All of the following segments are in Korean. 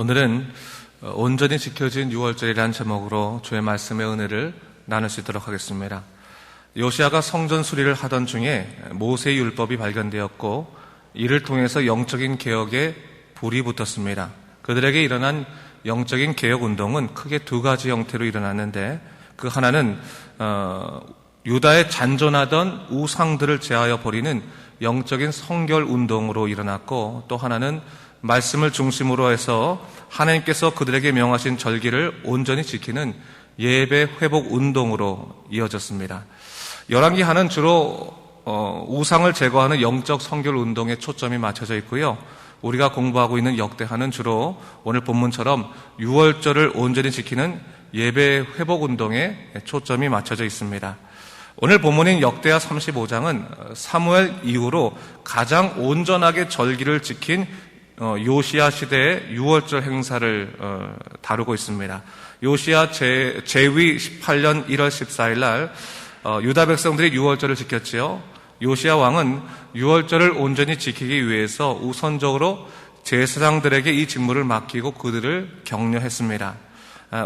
오늘은 온전히 지켜진 유월절이라는 제목으로 주의 말씀의 은혜를 나눌 수 있도록 하겠습니다. 요시아가 성전 수리를 하던 중에 모세의 율법이 발견되었고 이를 통해서 영적인 개혁에 불이 붙었습니다. 그들에게 일어난 영적인 개혁 운동은 크게 두 가지 형태로 일어났는데, 그 하나는 유다에 잔존하던 우상들을 제하여 버리는 영적인 성결 운동으로 일어났고, 또 하나는 말씀을 중심으로 해서 하나님께서 그들에게 명하신 절기를 온전히 지키는 예배 회복 운동으로 이어졌습니다. 열왕기 하는 주로 우상을 제거하는 영적 성결 운동에 초점이 맞춰져 있고요. 우리가 공부하고 있는 역대하는 주로 오늘 본문처럼 유월절을 온전히 지키는 예배 회복 운동에 초점이 맞춰져 있습니다. 오늘 본문인 역대하 35장은 사무엘 이후로 가장 온전하게 절기를 지킨 요시야 시대의 유월절 행사를 다루고 있습니다. 요시야 제위 18년 1월 14일 날 유다 백성들이 유월절을 지켰지요. 요시야 왕은 유월절을 온전히 지키기 위해서 우선적으로 제사장들에게 이 직무를 맡기고 그들을 격려했습니다.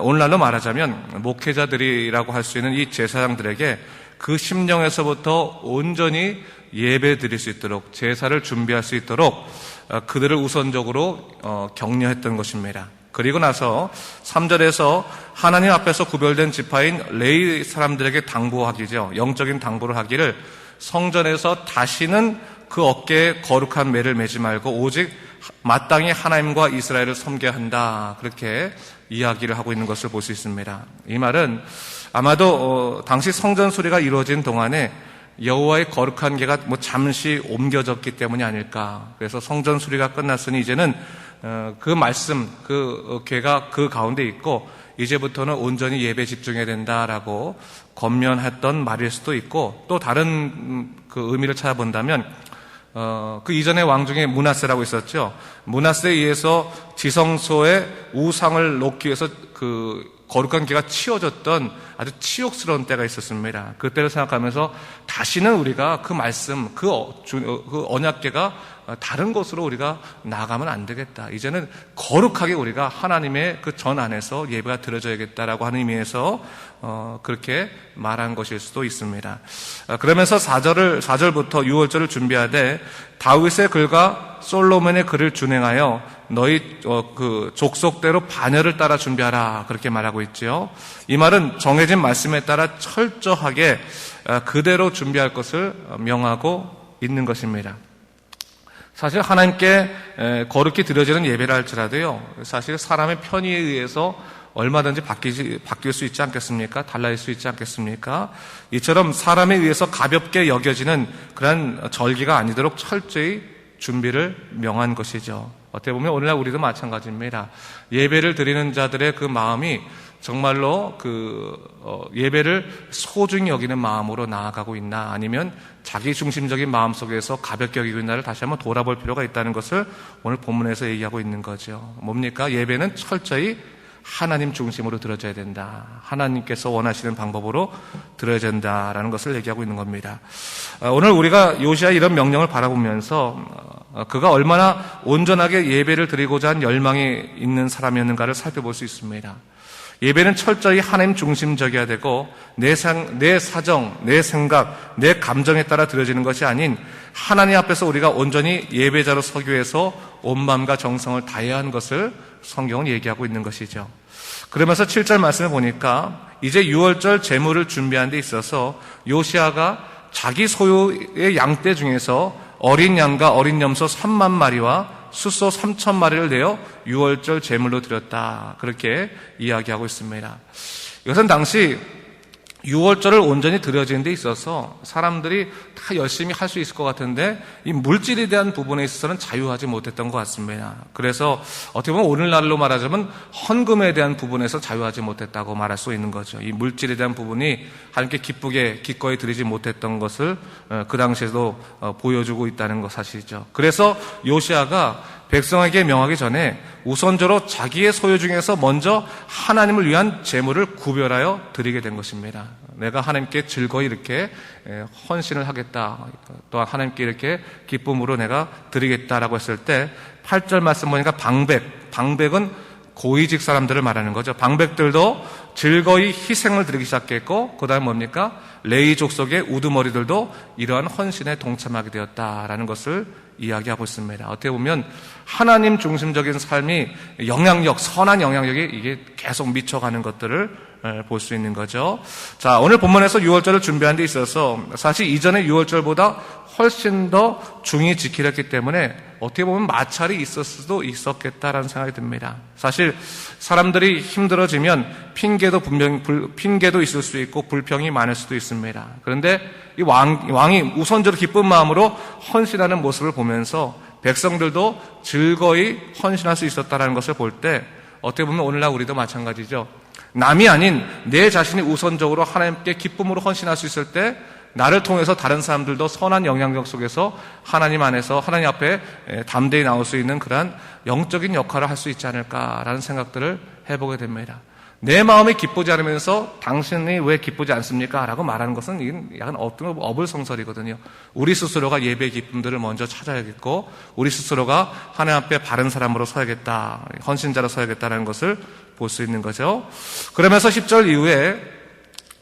오늘날로 말하자면 목회자들이라고 할 수 있는 이 제사장들에게 그 심령에서부터 온전히 예배 드릴 수 있도록, 제사를 준비할 수 있도록 그들을 우선적으로 격려했던 것입니다. 그리고 나서 3절에서 하나님 앞에서 구별된 지파인 레위 사람들에게 당부하기죠. 영적인 당부를 하기를, 성전에서 다시는 그 어깨에 거룩한 매를 매지 말고 오직 마땅히 하나님과 이스라엘을 섬겨야 한다, 그렇게 이야기를 하고 있는 것을 볼 수 있습니다. 이 말은 아마도 당시 성전 수리가 이루어진 동안에 여호와의 거룩한 궤가 잠시 옮겨졌기 때문이 아닐까. 그래서 성전 수리가 끝났으니 이제는 그 말씀, 그 궤가 그 가운데 있고 이제부터는 온전히 예배 집중해야 된다라고 권면했던 말일 수도 있고, 또 다른 그 의미를 찾아본다면 그 이전에 왕 중에 므낫세라고 있었죠. 므낫세에 의해서 지성소에 우상을 놓기 위해서 그 거룩한 궤가 치워졌던 아주 치욕스러운 때가 있었습니다. 그때를 생각하면서 다시는 우리가 그 말씀, 그 언약궤가 다른 곳으로 우리가 나가면 안 되겠다. 이제는 거룩하게 우리가 하나님의 그 전 안에서 예배가 드려져야겠다라고 하는 의미에서 그렇게 말한 것일 수도 있습니다. 그러면서 4절부터 유월절을 준비하되 다윗의 글과 솔로몬의 글을 준행하여 너희 그 족속대로 반열을 따라 준비하라, 그렇게 말하고 있죠. 이 말은 정해진 말씀에 따라 철저하게 그대로 준비할 것을 명하고 있는 것입니다. 사실 하나님께 거룩히 드려지는 예배라 할지라도요, 사실 사람의 편의에 의해서 얼마든지 바뀔 수 있지 않겠습니까? 달라질 수 있지 않겠습니까? 이처럼 사람에 의해서 가볍게 여겨지는 그런 절기가 아니도록 철저히 준비를 명한 것이죠. 어떻게 보면 오늘날 우리도 마찬가지입니다. 예배를 드리는 자들의 그 마음이 정말로 예배를 소중히 여기는 마음으로 나아가고 있나, 아니면 자기 중심적인 마음 속에서 가볍게 여기고 있나를 다시 한번 돌아볼 필요가 있다는 것을 오늘 본문에서 얘기하고 있는 거죠. 뭡니까? 예배는 철저히 하나님 중심으로 드려져야 된다. 하나님께서 원하시는 방법으로 드려야 된다라는 것을 얘기하고 있는 겁니다. 오늘 우리가 요시아의 이런 명령을 바라보면서 그가 얼마나 온전하게 예배를 드리고자 한 열망이 있는 사람이었는가를 살펴볼 수 있습니다. 예배는 철저히 하나님 중심적이어야 되고 내 사정, 내 생각, 내 감정에 따라 드려지는 것이 아닌 하나님 앞에서 우리가 온전히 예배자로 서기 위해서 온 마음과 정성을 다해야 하는 것을 성경은 얘기하고 있는 것이죠. 그러면서 7절 말씀을 보니까 이제 유월절 제물을 준비하는 데 있어서 요시아가 자기 소유의 양떼 중에서 어린 양과 어린 염소 3만 마리와 숫소 3천 마리를 내어 유월절 제물로 드렸다, 그렇게 이야기하고 있습니다. 이것은 당시 유월절을 온전히 드려지는 데 있어서 사람들이 다 열심히 할 수 있을 것 같은데 이 물질에 대한 부분에 있어서는 자유하지 못했던 것 같습니다. 그래서 어떻게 보면 오늘날로 말하자면 헌금에 대한 부분에서 자유하지 못했다고 말할 수 있는 거죠. 이 물질에 대한 부분이 하나님께 기쁘게 기꺼이 드리지 못했던 것을 그 당시에도 보여주고 있다는 것 사실이죠. 그래서 요시아가 백성에게 명하기 전에 우선적으로 자기의 소유 중에서 먼저 하나님을 위한 제물을 구별하여 드리게 된 것입니다. 내가 하나님께 즐거이 이렇게 헌신을 하겠다, 또한 하나님께 이렇게 기쁨으로 내가 드리겠다라고 했을 때 8절 말씀 보니까 방백은 고위직 사람들을 말하는 거죠. 방백들도 즐거이 희생을 드리기 시작했고, 그 다음 뭡니까? 레위 족속의 우두머리들도 이러한 헌신에 동참하게 되었다라는 것을 이야기하고 있습니다. 어떻게 보면 하나님 중심적인 삶이 선한 영향력이 이게 계속 미쳐가는 것들을 볼 수 있는 거죠. 자, 오늘 본문에서 유월절을 준비하는 데 있어서 사실 이전의 유월절보다 훨씬 더 중히 지키렸기 때문에 어떻게 보면 마찰이 있을 수도 있었겠다라는 생각이 듭니다. 사실 사람들이 힘들어지면 핑계도 있을 수 있고 불평이 많을 수도 있습니다. 그런데 이 왕이 우선적으로 기쁜 마음으로 헌신하는 모습을 보면서 백성들도 즐거이 헌신할 수 있었다는 것을 볼 때 어떻게 보면 오늘날 우리도 마찬가지죠. 남이 아닌 내 자신이 우선적으로 하나님께 기쁨으로 헌신할 수 있을 때 나를 통해서 다른 사람들도 선한 영향력 속에서 하나님 안에서 하나님 앞에 담대히 나올 수 있는 그러한 영적인 역할을 할 수 있지 않을까라는 생각들을 해보게 됩니다. 내 마음이 기쁘지 않으면서 당신이 왜 기쁘지 않습니까? 라고 말하는 것은 약간 어불성설이거든요. 우리 스스로가 예배의 기쁨들을 먼저 찾아야겠고, 우리 스스로가 하나님 앞에 바른 사람으로 서야겠다, 헌신자로 서야겠다는 것을 볼 수 있는 거죠. 그러면서 10절 이후에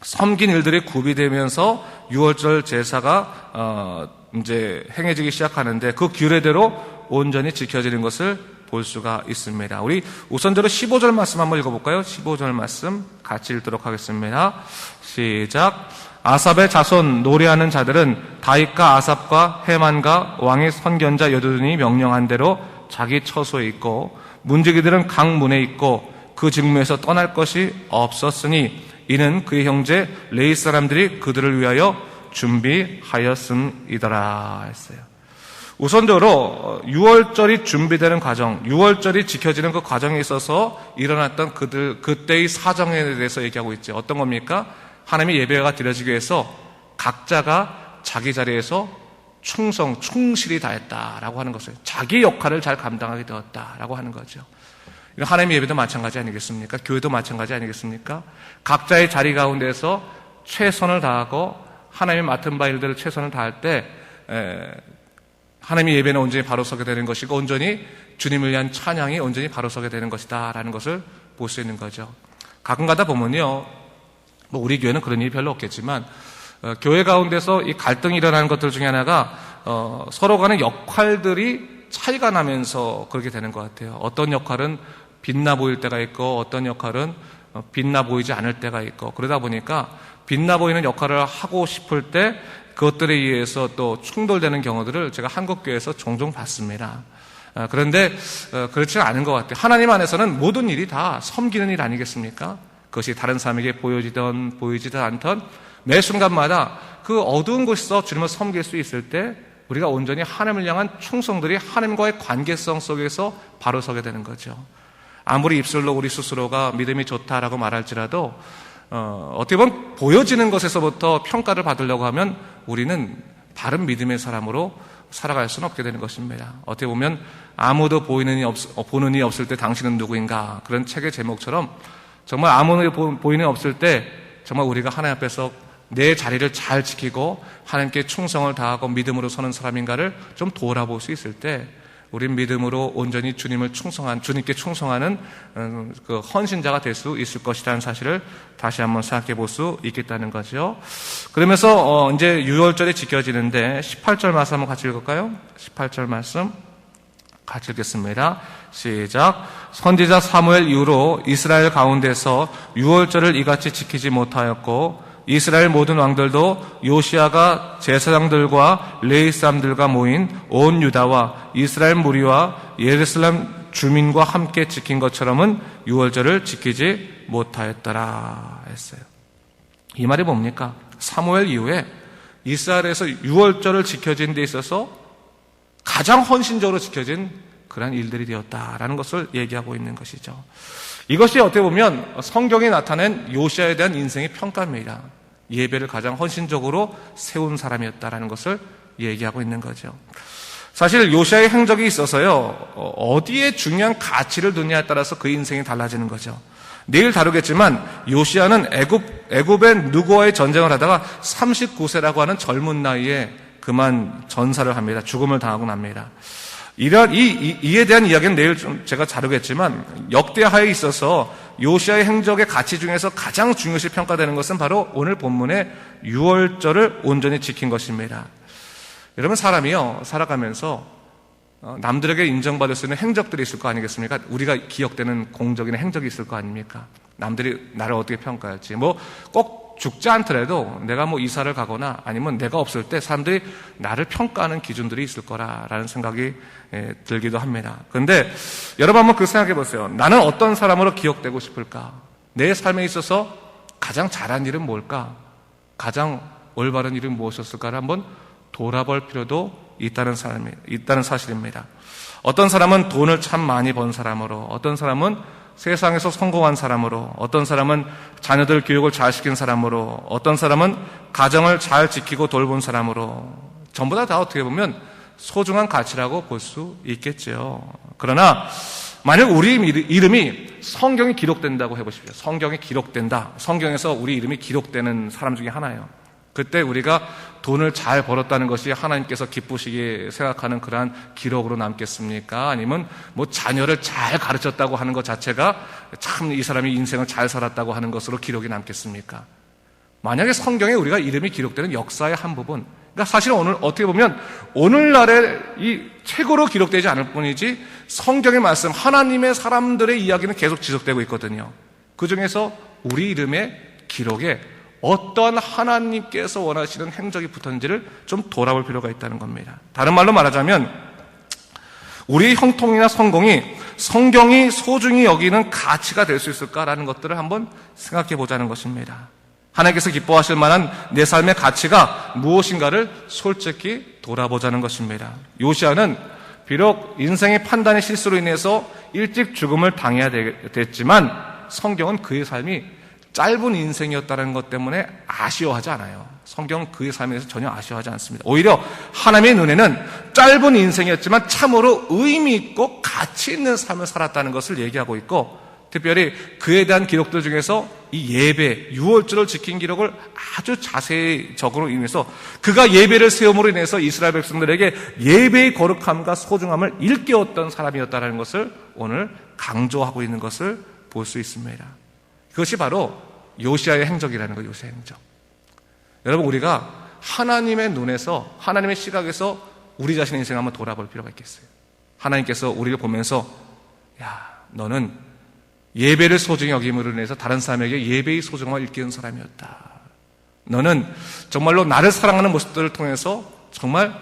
섬긴 일들이 구비되면서 유월절 제사가 이제 행해지기 시작하는데 그 규례대로 온전히 지켜지는 것을 볼 수가 있습니다. 우리 우선적으로 15절 말씀 한번 읽어볼까요? 15절 말씀 같이 읽도록 하겠습니다. 시작. 아삽의 자손 노래하는 자들은 다윗과 아삽과 헤만과 왕의 선견자 여두둔이 명령한 대로 자기 처소에 있고, 문지기들은 각 문에 있고 그 직무에서 떠날 것이 없었으니 이는 그의 형제 레위 사람들이 그들을 위하여 준비하였음이더라 했어요. 우선적으로 유월절이 준비되는 과정, 유월절이 지켜지는 그 과정에 있어서 일어났던 그때의 사정에 대해서 얘기하고 있죠. 어떤 겁니까? 하나님의 예배가 드려지기 위해서 각자가 자기 자리에서 충실히 다했다라고 하는 것을, 자기 역할을 잘 감당하게 되었다라고 하는 거죠. 하나님의 예배도 마찬가지 아니겠습니까? 교회도 마찬가지 아니겠습니까? 각자의 자리 가운데서 최선을 다하고 하나님이 맡은 바 일들을 최선을 다할 때 하나님의 예배는 온전히 바로 서게 되는 것이고, 온전히 주님을 위한 찬양이 온전히 바로 서게 되는 것이다 라는 것을 볼 수 있는 거죠. 가끔 가다 보면요, 우리 교회는 그런 일이 별로 없겠지만 교회 가운데서 이 갈등이 일어나는 것들 중에 하나가 서로 간의 역할들이 차이가 나면서 그렇게 되는 것 같아요. 어떤 역할은 빛나 보일 때가 있고, 어떤 역할은 빛나 보이지 않을 때가 있고, 그러다 보니까 빛나 보이는 역할을 하고 싶을 때 그것들에 의해서 또 충돌되는 경우들을 제가 한국교회에서 종종 봤습니다. 그런데 그렇지는 않은 것 같아요. 하나님 안에서는 모든 일이 다 섬기는 일 아니겠습니까? 그것이 다른 사람에게 보여지든 보이지든 않던 매 순간마다 그 어두운 곳에서 주님을 섬길 수 있을 때 우리가 온전히 하나님을 향한 충성들이 하나님과의 관계성 속에서 바로 서게 되는 거죠. 아무리 입술로 우리 스스로가 믿음이 좋다라고 말할지라도 어떻게 보면 보여지는 것에서부터 평가를 받으려고 하면 우리는 바른 믿음의 사람으로 살아갈 수는 없게 되는 것입니다. 어떻게 보면 아무도 보는 이 없을 때 당신은 누구인가, 그런 책의 제목처럼 정말 아무도 보이는 이 없을 때 정말 우리가 하나님 앞에서 내 자리를 잘 지키고 하나님께 충성을 다하고 믿음으로 서는 사람인가를 좀 돌아볼 수 있을 때 우린 믿음으로 온전히 주님께 충성하는 그 헌신자가 될 수 있을 것이라는 사실을 다시 한번 생각해 볼 수 있겠다는 거죠. 그러면서 이제 유월절이 지켜지는데 18절 말씀 한번 같이 읽을까요? 18절 말씀 같이 읽겠습니다. 시작. 선지자 사무엘 이후로 이스라엘 가운데서 유월절을 이같이 지키지 못하였고, 이스라엘 모든 왕들도 요시아가 제사장들과 레위 사람들과 모인 온 유다와 이스라엘 무리와 예루살렘 주민과 함께 지킨 것처럼은 유월절을 지키지 못하였더라 했어요. 이 말이 뭡니까? 사무엘 이후에 이스라엘에서 유월절을 지켜진 데 있어서 가장 헌신적으로 지켜진 그러한 일들이 되었다라는 것을 얘기하고 있는 것이죠. 이것이 어떻게 보면 성경에 나타낸 요시아에 대한 인생의 평가입니다. 예배를 가장 헌신적으로 세운 사람이었다라는 것을 얘기하고 있는 거죠. 사실 요시아의 행적이 있어서요, 어디에 중요한 가치를 두냐에 따라서 그 인생이 달라지는 거죠. 내일 다루겠지만 요시아는 애굽의 누구와의 전쟁을 하다가 39세라고 하는 젊은 나이에 그만 전사를 합니다. 죽음을 당하고 납니다. 이에 대한 이야기는 내일 좀 제가 다루겠지만 역대하에 있어서 요시아의 행적의 가치 중에서 가장 중요시 평가되는 것은 바로 오늘 본문의 유월절을 온전히 지킨 것입니다. 여러분, 사람이요, 살아가면서 남들에게 인정받을 수 있는 행적들이 있을 거 아니겠습니까? 우리가 기억되는 공적인 행적이 있을 거 아닙니까? 남들이 나를 어떻게 평가할지. 꼭 죽지 않더라도 내가 이사를 가거나 아니면 내가 없을 때 사람들이 나를 평가하는 기준들이 있을 거라는 생각이 들기도 합니다. 그런데 여러분 한번 그 생각해 보세요. 나는 어떤 사람으로 기억되고 싶을까? 내 삶에 있어서 가장 잘한 일은 뭘까? 가장 올바른 일은 무엇이었을까를 한번 돌아볼 필요도 있다는 사실입니다. 어떤 사람은 돈을 참 많이 번 사람으로, 어떤 사람은 세상에서 성공한 사람으로, 어떤 사람은 자녀들 교육을 잘 시킨 사람으로, 어떤 사람은 가정을 잘 지키고 돌본 사람으로, 전부 다 어떻게 보면 소중한 가치라고 볼 수 있겠죠. 그러나 만약 우리 이름이 성경에 기록된다고 해보십시오. 성경에 기록된다. 성경에서 우리 이름이 기록되는 사람 중에 하나예요. 그때 우리가 돈을 잘 벌었다는 것이 하나님께서 기쁘시게 생각하는 그러한 기록으로 남겠습니까? 아니면 자녀를 잘 가르쳤다고 하는 것 자체가 참 이 사람이 인생을 잘 살았다고 하는 것으로 기록이 남겠습니까? 만약에 성경에 우리가 이름이 기록되는 역사의 한 부분, 그러니까 사실은 오늘 어떻게 보면 오늘날의 이 책으로 기록되지 않을 뿐이지 성경의 말씀, 하나님의 사람들의 이야기는 계속 지속되고 있거든요. 그 중에서 우리 이름의 기록에 어떤 하나님께서 원하시는 행적이 붙었는지를 좀 돌아볼 필요가 있다는 겁니다. 다른 말로 말하자면 우리의 형통이나 성경이 소중히 여기는 가치가 될 수 있을까라는 것들을 한번 생각해 보자는 것입니다. 하나님께서 기뻐하실 만한 내 삶의 가치가 무엇인가를 솔직히 돌아보자는 것입니다. 요시아는 비록 인생의 판단의 실수로 인해서 일찍 죽음을 당해야 됐지만 성경은 그의 삶이 짧은 인생이었다는 것 때문에 아쉬워하지 않아요. 성경은 그의 삶에 대해서 전혀 아쉬워하지 않습니다. 오히려 하나님의 눈에는 짧은 인생이었지만 참으로 의미 있고 가치 있는 삶을 살았다는 것을 얘기하고 있고, 특별히 그에 대한 기록들 중에서 이 예배, 유월절을 지킨 기록을 아주 자세히 적으로 인해서 그가 예배를 세움으로 인해서 이스라엘 백성들에게 예배의 거룩함과 소중함을 일깨웠던 사람이었다는 것을 오늘 강조하고 있는 것을 볼 수 있습니다. 그것이 바로 요시아의 행적이라는 거예요. 요시아의 행적. 여러분, 우리가 하나님의 눈에서, 하나님의 시각에서 우리 자신의 인생을 한번 돌아볼 필요가 있겠어요. 하나님께서 우리를 보면서 너는 예배를 소중히 여김으로 인해서 다른 사람에게 예배의 소중함을 일깨운 사람이었다. 너는 정말로 나를 사랑하는 모습들을 통해서 정말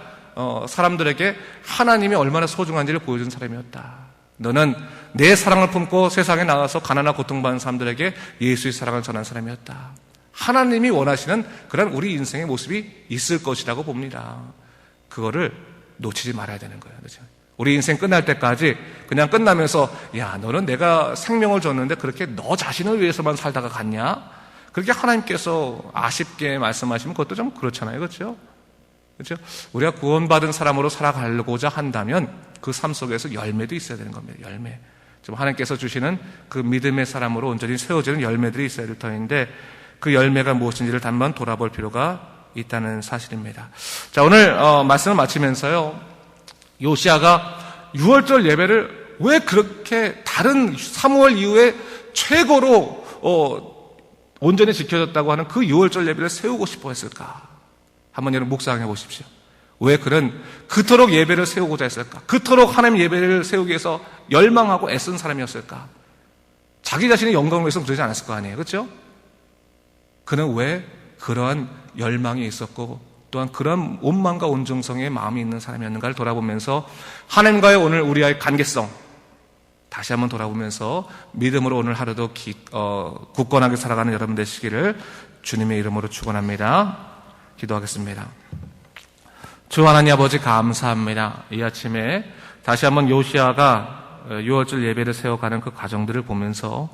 사람들에게 하나님이 얼마나 소중한지를 보여준 사람이었다. 너는 내 사랑을 품고 세상에 나가서 가난하고 고통받는 사람들에게 예수의 사랑을 전한 사람이었다. 하나님이 원하시는 그런 우리 인생의 모습이 있을 것이라고 봅니다. 그거를 놓치지 말아야 되는 거예요. 그렇죠? 우리 인생 끝날 때까지 그냥 끝나면서 너는 내가 생명을 줬는데 그렇게 너 자신을 위해서만 살다가 갔냐? 그렇게 하나님께서 아쉽게 말씀하시면 그것도 좀 그렇잖아요. 그렇죠? 그렇죠? 우리가 구원받은 사람으로 살아가려고자 한다면 그 삶 속에서 열매도 있어야 되는 겁니다. 열매. 지금 하나님께서 주시는 그 믿음의 사람으로 온전히 세워지는 열매들이 있어야 될 터인데 그 열매가 무엇인지를 한번 돌아볼 필요가 있다는 사실입니다. 자, 오늘 말씀을 마치면서요, 요시아가 유월절 예배를 왜 그렇게 다른 사무엘 이후에 최고로 온전히 지켜졌다고 하는 그 유월절 예배를 세우고 싶어 했을까? 한번 여러분 묵상해 보십시오. 왜 그는 그토록 예배를 세우고자 했을까? 그토록 하나님 예배를 세우기 위해서 열망하고 애쓴 사람이었을까? 자기 자신의 영광을 위해서 그러지 않았을 거 아니에요. 그렇죠? 그는 왜 그러한 열망이 있었고 또한 그런 온망과 온정성의 마음이 있는 사람이었는가를 돌아보면서 하나님과의 오늘 우리의 관계성 다시 한번 돌아보면서 믿음으로 오늘 하루도 굳건하게 살아가는 여러분 되시기를 주님의 이름으로 축원합니다. 기도하겠습니다. 주 하나님 아버지 감사합니다. 이 아침에 다시 한번 요시아가 유월절 예배를 세워가는 그 과정들을 보면서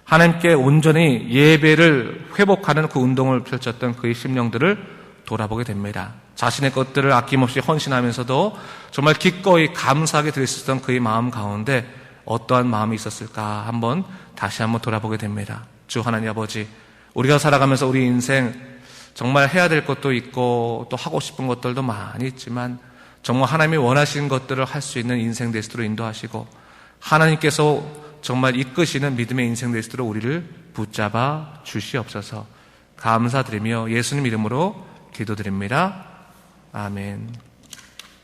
하나님께 온전히 예배를 회복하는 그 운동을 펼쳤던 그의 심령들을 돌아보게 됩니다. 자신의 것들을 아낌없이 헌신하면서도 정말 기꺼이 감사하게 드렸었던 그의 마음 가운데 어떠한 마음이 있었을까 다시 한번 돌아보게 됩니다. 주 하나님 아버지, 우리가 살아가면서 우리 인생 정말 해야 될 것도 있고 또 하고 싶은 것들도 많이 있지만 정말 하나님이 원하시는 것들을 할 수 있는 인생 될 수 있도록 인도하시고 하나님께서 정말 이끄시는 믿음의 인생 될 수 있도록 우리를 붙잡아 주시옵소서. 감사드리며 예수님 이름으로 기도드립니다. 아멘.